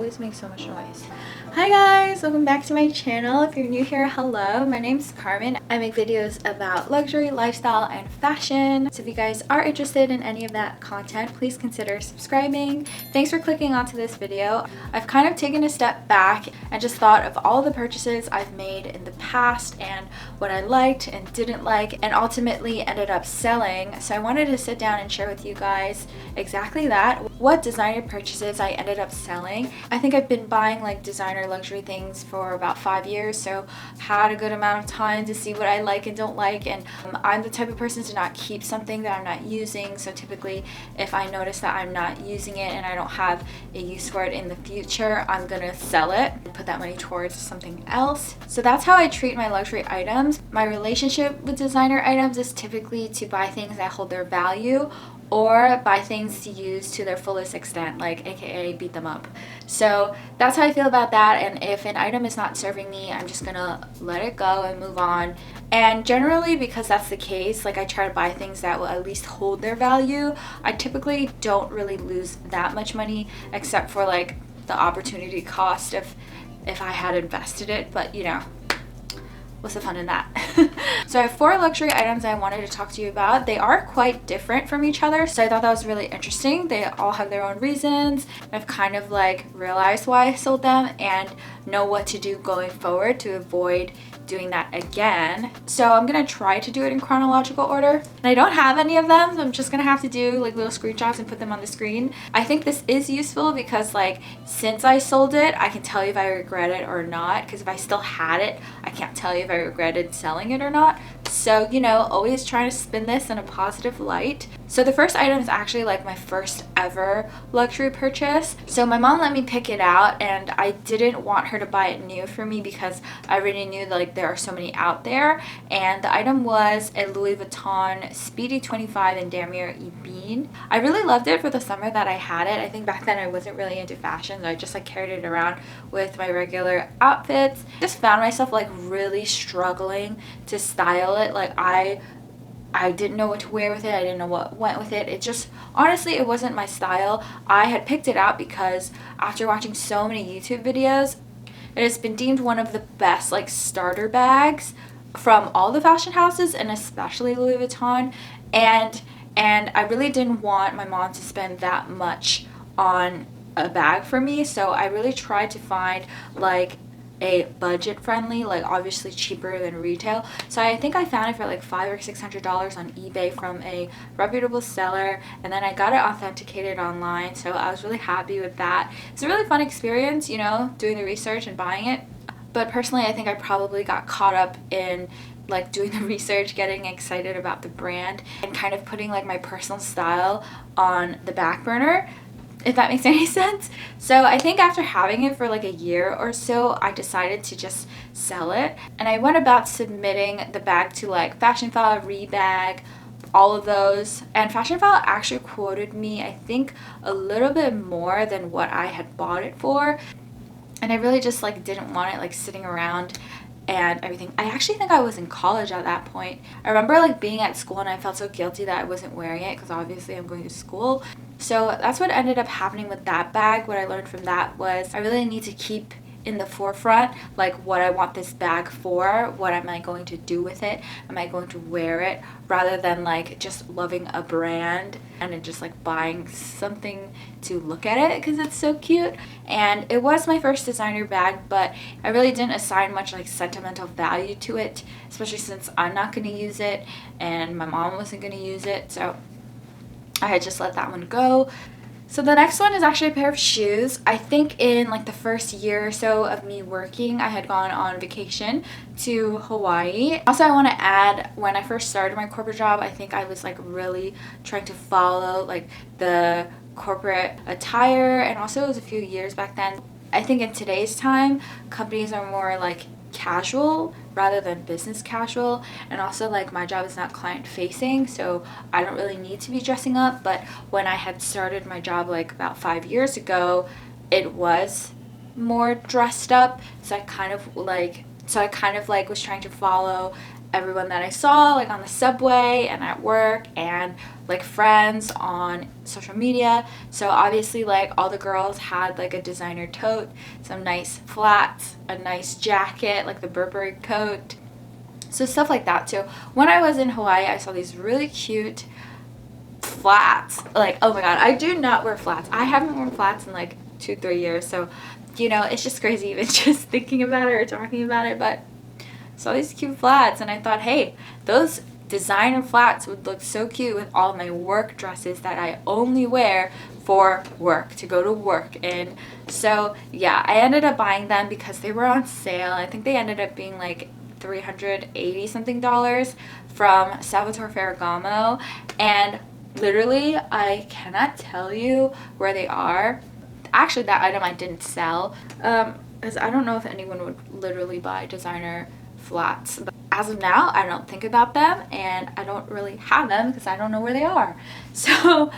always make so much noise. Hi guys, welcome back to my channel. If you're new here, hello. My name's Carmen. I make videos about luxury, lifestyle, and fashion. So if you guys are interested in any of that content, please consider subscribing. Thanks for clicking onto this video. I've kind of taken a step back and just thought of all the purchases I've made in the past and what I liked and didn't like and ultimately ended up selling. So I wanted to sit down and share with you guys exactly that. What designer purchases I ended up selling. I think I've been buying like designer luxury things for about 5 years, so had a good amount of time to see what I like and don't like. And I'm the type of person to not keep something that I'm not using, so typically if I notice that I'm not using it and I don't have a use for it in the future, I'm gonna sell it and put that money towards something else. So that's how I treat my luxury items. My relationship with designer items is typically to buy things that hold their value or buy things to use to their fullest extent, like aka beat them up. So that's how I feel about that. And if an item is not serving me, I'm just gonna let it go and move on. And generally, because that's the case, like I try to buy things that will at least hold their value. I typically don't really lose that much money, except for like the opportunity cost if I had invested it, but you know, what's the fun in that? So I have 4 luxury items I wanted to talk to you about. They are quite different from each other, so I thought that was really interesting. They all have their own reasons. I've kind of like realized why I sold them and know what to do going forward to avoid doing that again. So I'm gonna try to do it in chronological order. And I don't have any of them, so I'm just gonna have to do like little screenshots and put them on the screen. I think this is useful because like since I sold it, I can tell you if I regret it or not, because if I still had it, I can't tell you if I regretted selling it or not. So, you know, always trying to spin this in a positive light. So the first item is actually like my first ever luxury purchase. So my mom let me pick it out, and I didn't want her to buy it new for me because I already knew that like there are so many out there. And the item was a Louis Vuitton Speedy 25 in Damier Ebene. I really loved it for the summer that I had it. I think back then I wasn't really into fashion, so I just like carried it around with my regular outfits. Just found myself like really struggling to style it. Like I didn't know what to wear with it. I didn't know what went with it. It just, honestly, it wasn't my style. I had picked it out because after watching so many YouTube videos, it has been deemed one of the best like starter bags from all the fashion houses, and especially Louis Vuitton. And I really didn't want my mom to spend that much on a bag for me, so I really tried to find like a budget friendly, like obviously cheaper than retail. So I think I found it for like $500 or $600 on eBay from a reputable seller, and then I got it authenticated online, so I was really happy with that. It's a really fun experience, you know, doing the research and buying it. But personally, I think I probably got caught up in like doing the research, getting excited about the brand, and kind of putting like my personal style on the back burner, if that makes any sense. So I think after having it for like a year or so, I decided to just sell it. And I went about submitting the bag to like Fashion File, Rebag, all of those. And Fashion File actually quoted me, I think, a little bit more than what I had bought it for. And I really just like didn't want it like sitting around and everything. I actually think I was in college at that point. I remember like being at school and I felt so guilty that I wasn't wearing it because obviously I'm going to school. So that's what ended up happening with that bag. What I learned from that was I really need to keep in the forefront like what I want this bag for, what am I going to do with it, am I going to wear it, rather than like just loving a brand and then just like buying something to look at it because it's so cute. And it was my first designer bag, but I really didn't assign much like sentimental value to it, especially since I'm not going to use it and my mom wasn't going to use it, so I had just let that one go. So the next one is actually a pair of shoes. I think in like the first year or so of me working, I had gone on vacation to Hawaii. Also, I want to add, when I first started my corporate job, I think I was like really trying to follow like the corporate attire, and also it was a few years back then. I think in today's time, companies are more like casual rather than business casual, and also like my job is not client facing, so I don't really need to be dressing up. But when I had started my job like about 5 years ago, it was more dressed up, so I kind of like was trying to follow everyone that I saw like on the subway and at work and like friends on social media. So obviously like all the girls had like a designer tote, some nice flats, a nice jacket like the Burberry coat, so stuff like that. So when I was in Hawaii, I saw these really cute flats. Like, oh my god, I do not wear flats. I haven't worn flats in like 2-3 years, so you know, it's just crazy even just thinking about it or talking about it. But saw these cute flats and I thought, hey, those designer flats would look so cute with all my work dresses that I only wear for work, to go to work in. So yeah, I ended up buying them because they were on sale. I think they ended up being like $380 something from Salvatore Ferragamo, and literally I cannot tell you where they are. Actually, that item I didn't sell because I don't know if anyone would literally buy designer flats. But as of now, I don't think about them, and I don't really have them because I don't know where they are. So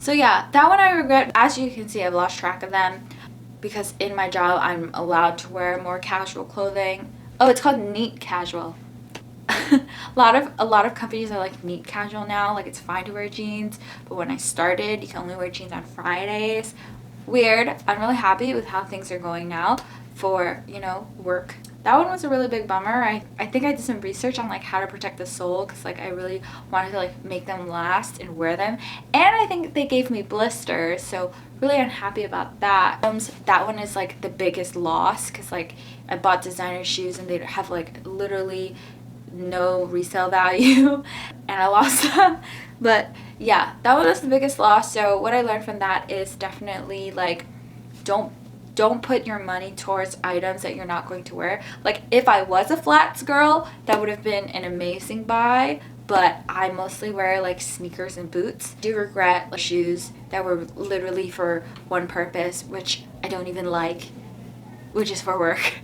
yeah, that one I regret. As you can see, I've lost track of them because in my job I'm allowed to wear more casual clothing. Oh, it's called neat casual. a lot of companies are like neat casual now, like it's fine to wear jeans, but when I started you can only wear jeans on Fridays. Weird. I'm really happy with how things are going now for, you know, work. That one was a really big bummer. I think I did some research on like how to protect the sole because like I really wanted to like make them last and wear them, and I think they gave me blisters, so really unhappy about that. That one is like the biggest loss because like I bought designer shoes and they have like literally no resale value and I lost them. But yeah, that one was the biggest loss. So what I learned from that is definitely like don't put your money towards items that you're not going to wear. Like if I was a flats girl, that would have been an amazing buy, but I mostly wear like sneakers and boots. I do regret like, shoes that were literally for one purpose, which I don't even like, which is for work.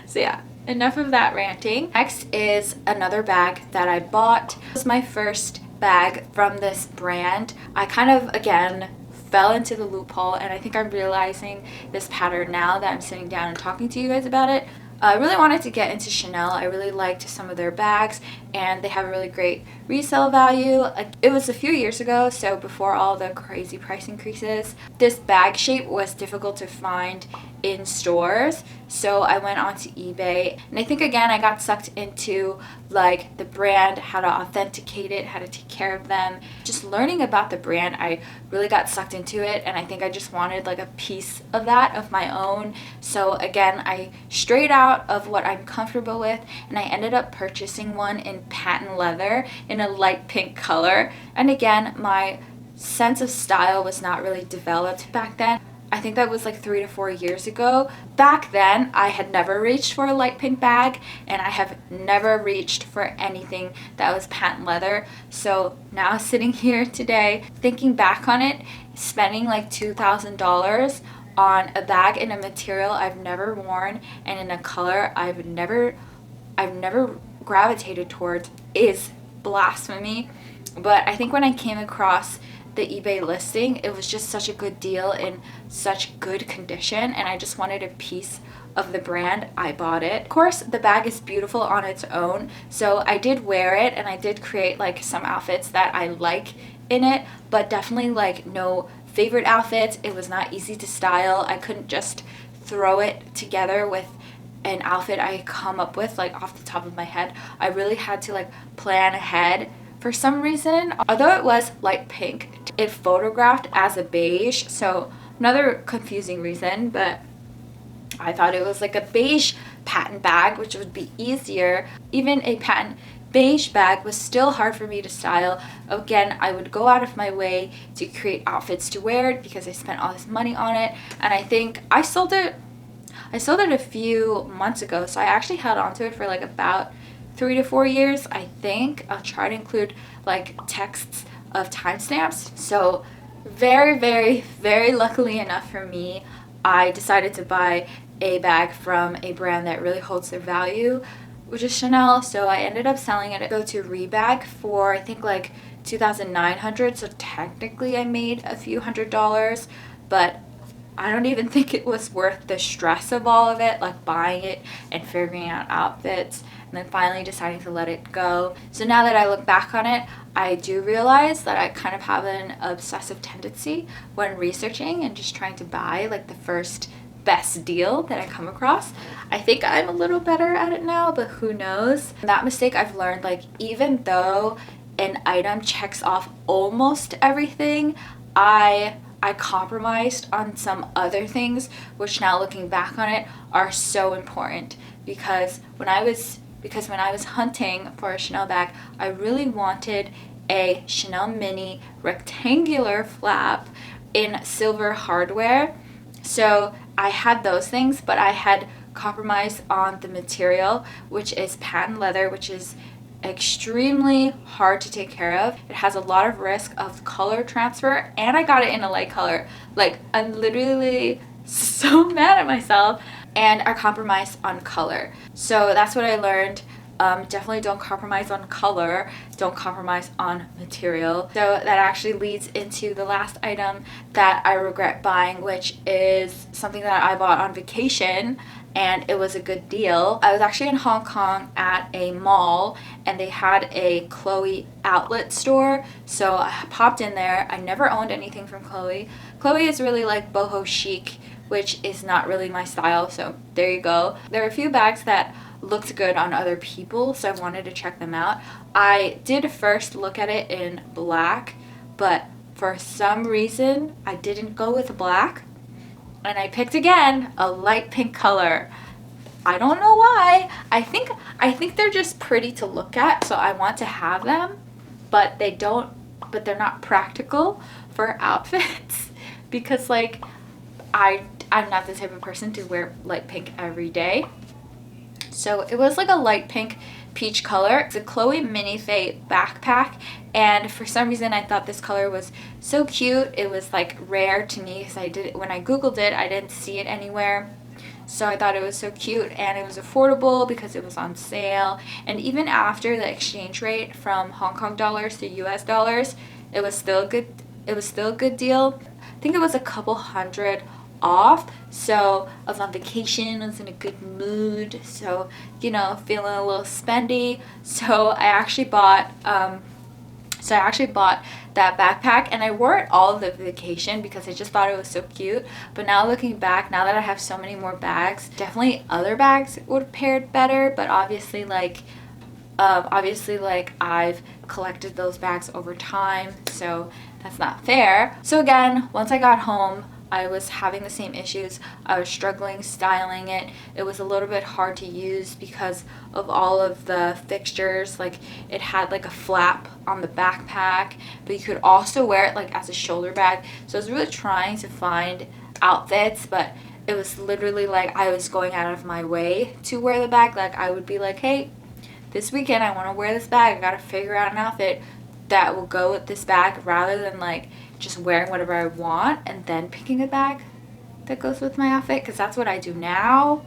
So yeah, enough of that ranting. Next is another bag that I bought. It was my first bag from this brand. I kind of again fell into the loophole, and I think I'm realizing this pattern now that I'm sitting down and talking to you guys about it. I really wanted to get into Chanel. I really liked some of their bags and they have a really great resale value. It was a few years ago, so before all the crazy price increases. This bag shape was difficult to find in stores, so I went onto eBay, and I think again I got sucked into like the brand, how to authenticate it, how to take care of them. Just learning about the brand, I really got sucked into it, and I think I just wanted like a piece of that of my own. So again, I strayed out of what I'm comfortable with, and I ended up purchasing one in patent leather in a light pink color. And again, my sense of style was not really developed back then. I think that was like 3 to 4 years ago. Back then, I had never reached for a light pink bag, and I have never reached for anything that was patent leather. So now sitting here today, thinking back on it, spending like $2,000 on a bag in a material I've never worn and in a color I've never gravitated towards is blasphemy. But I think when I came across the eBay listing, it was just such a good deal in such good condition, and I just wanted a piece of the brand. I bought it. Of course, the bag is beautiful on its own, so I did wear it and I did create like some outfits that I like in it, but definitely like no favorite outfits. It was not easy to style. I couldn't just throw it together with an outfit I come up with like off the top of my head. I really had to like plan ahead. For some reason, although it was light pink, it photographed as a beige, so another confusing reason, but I thought it was like a beige patent bag, which would be easier. Even a patent beige bag was still hard for me to style. Again, I would go out of my way to create outfits to wear it because I spent all this money on it, and I think I sold it a few months ago, so I actually held on to it for like about 3 to 4 years, I think. I'll try to include like texts of timestamps. So very, very, very luckily enough for me, I decided to buy a bag from a brand that really holds their value, which is Chanel. So I ended up selling it. Go to Rebag for I think like $2,900. So technically I made a few $100s, but I don't even think it was worth the stress of all of it, like buying it and figuring out outfits and then finally deciding to let it go. So now that I look back on it, I do realize that I kind of have an obsessive tendency when researching and just trying to buy like the first best deal that I come across. I think I'm a little better at it now, but who knows? That mistake I've learned, like even though an item checks off almost everything, I compromised on some other things, which now looking back on it are so important, because when I was hunting for a Chanel bag, I really wanted a Chanel mini rectangular flap in silver hardware. So I had those things, but I had compromised on the material, which is patent leather, which is extremely hard to take care of. It has a lot of risk of color transfer, and I got it in a light color. Like, I'm literally so mad at myself, and I compromised on color. So that's what I learned. Definitely don't compromise on color, don't compromise on material. So that actually leads into the last item that I regret buying, which is something that I bought on vacation, and it was a good deal. I was actually in Hong Kong at a mall, and they had a Chloe outlet store, so I popped in there. I never owned anything from Chloe. Chloe is really like boho chic, which is not really my style, so there you go. There are a few bags that looked good on other people, so I wanted to check them out. I did first look at it in black, but for some reason I didn't go with black, and I picked again a light pink color. I don't know why. I think they're just pretty to look at, so I want to have them, but they're not practical for outfits because like I'm not the type of person to wear light pink every day. So it was like a light pink peach color. It's a Chloe mini Faye backpack, and for some reason I thought this color was so cute. It was like rare to me because when I googled it, I didn't see it anywhere. So I thought it was so cute, and it was affordable because it was on sale. And even after the exchange rate from Hong Kong dollars to US dollars, it was still good. It was still a good deal. I think it was a couple hundred off. So I was on vacation, I was in a good mood, so you know, feeling a little spendy. So I actually bought that backpack, and I wore it all of the vacation because I just thought it was so cute. But now looking back, now that I have so many more bags, definitely other bags would have paired better, but obviously like I've collected those bags over time, so that's not fair. So again, once I got home, I was having the same issues. I was struggling styling it. It was a little bit hard to use because of all of the fixtures. Like, it had like a flap on the backpack, but you could also wear it like as a shoulder bag. So I was really trying to find outfits, but it was literally like I was going out of my way to wear the bag. Like, I would be like, hey, this weekend I want to wear this bag. I gotta figure out an outfit that will go with this bag, rather than like just wearing whatever I want and then picking a bag that goes with my outfit, because that's what I do now.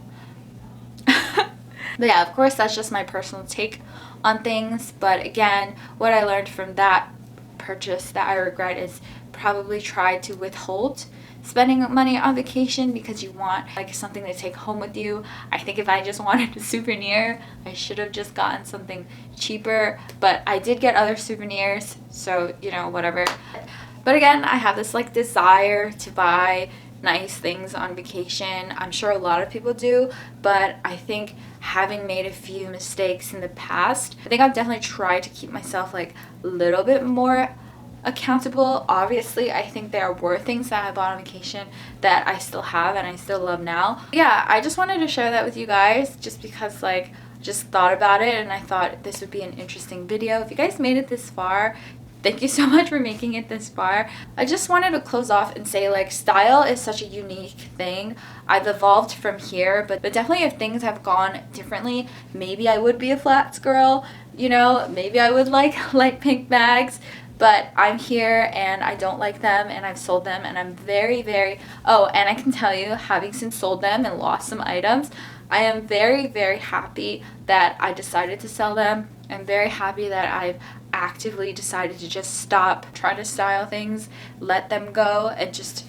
But yeah, of course, that's just my personal take on things. But again, what I learned from that purchase that I regret is probably try to withhold spending money on vacation because you want like something to take home with you. I think if I just wanted a souvenir, I should have just gotten something cheaper, but I did get other souvenirs, so you know, whatever. But again, I have this like desire to buy nice things on vacation. I'm sure a lot of people do, but I think having made a few mistakes in the past, I think I've definitely tried to keep myself like a little bit more accountable. Obviously, I think there were things that I bought on vacation that I still have and I still love now. Yeah, I just wanted to share that with you guys just because like just thought about it, and I thought this would be an interesting video. If you guys made it this far, thank you so much for making it this far. I just wanted to close off and say like style is such a unique thing. I've evolved from here, but definitely if things have gone differently, maybe I would be a flats girl, you know, maybe I would like light pink bags. But I'm here and I don't like them, and I've sold them, and I'm very oh, and I can tell you, having since sold them and lost some items, I am very happy that I decided to sell them. I'm very happy that I've actively decided to just stop trying to style things, let them go, and just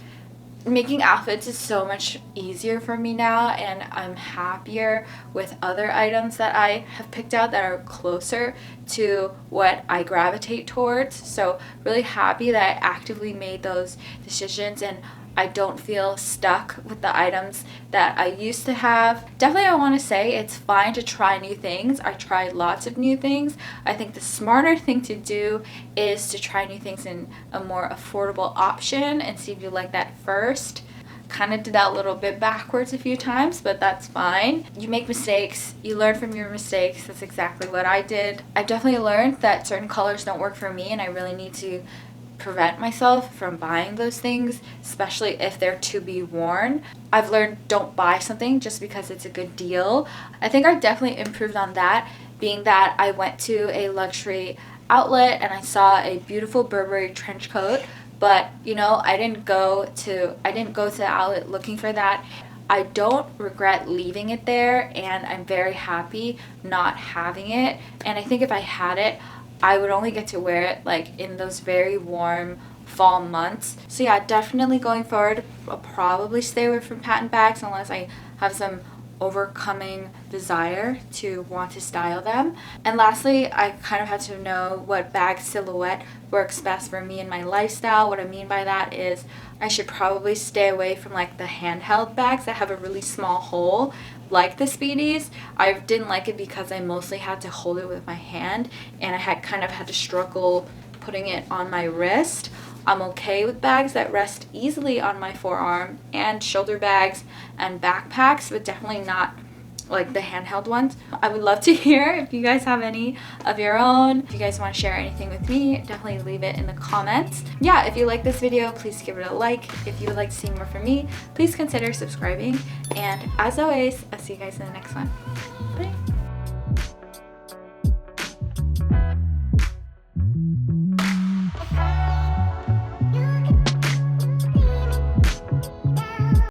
making outfits is so much easier for me now, and I'm happier with other items that I have picked out that are closer to what I gravitate towards. So really happy that I actively made those decisions, and I don't feel stuck with the items that I used to have. Definitely, I want to say it's fine to try new things. I tried lots of new things. I think the smarter thing to do is to try new things in a more affordable option and see if you like that first. Kind of did that a little bit backwards a few times, but that's fine. You make mistakes, you learn from your mistakes. That's exactly what I did. I definitely learned that certain colors don't work for me, and I really need to prevent myself from buying those things, especially if they're to be worn. I've learned don't buy something just because it's a good deal. I think I definitely improved on that, being that I went to a luxury outlet and I saw a beautiful Burberry trench coat, but you know, I didn't go to the outlet looking for that. I don't regret leaving it there, and I'm very happy not having it. And I think if I had it, I would only get to wear it like in those very warm fall months. So yeah, definitely going forward, I'll probably stay away from patent bags unless I have some overcoming desire to want to style them. And lastly, I kind of had to know what bag silhouette works best for me and my lifestyle. What I mean by that is I should probably stay away from like the handheld bags that have a really small hole like the Speedies. I didn't like it because I mostly had to hold it with my hand, and I had kind of had to struggle putting it on my wrist. I'm okay with bags that rest easily on my forearm, and shoulder bags and backpacks, but definitely not like the handheld ones. I would love to hear if you guys have any of your own. If you guys want to share anything with me, definitely leave it in the comments. Yeah, if you like this video, please give it a like. If you would like to see more from me, please consider subscribing. And as always, I'll see you guys in the next one. Bye.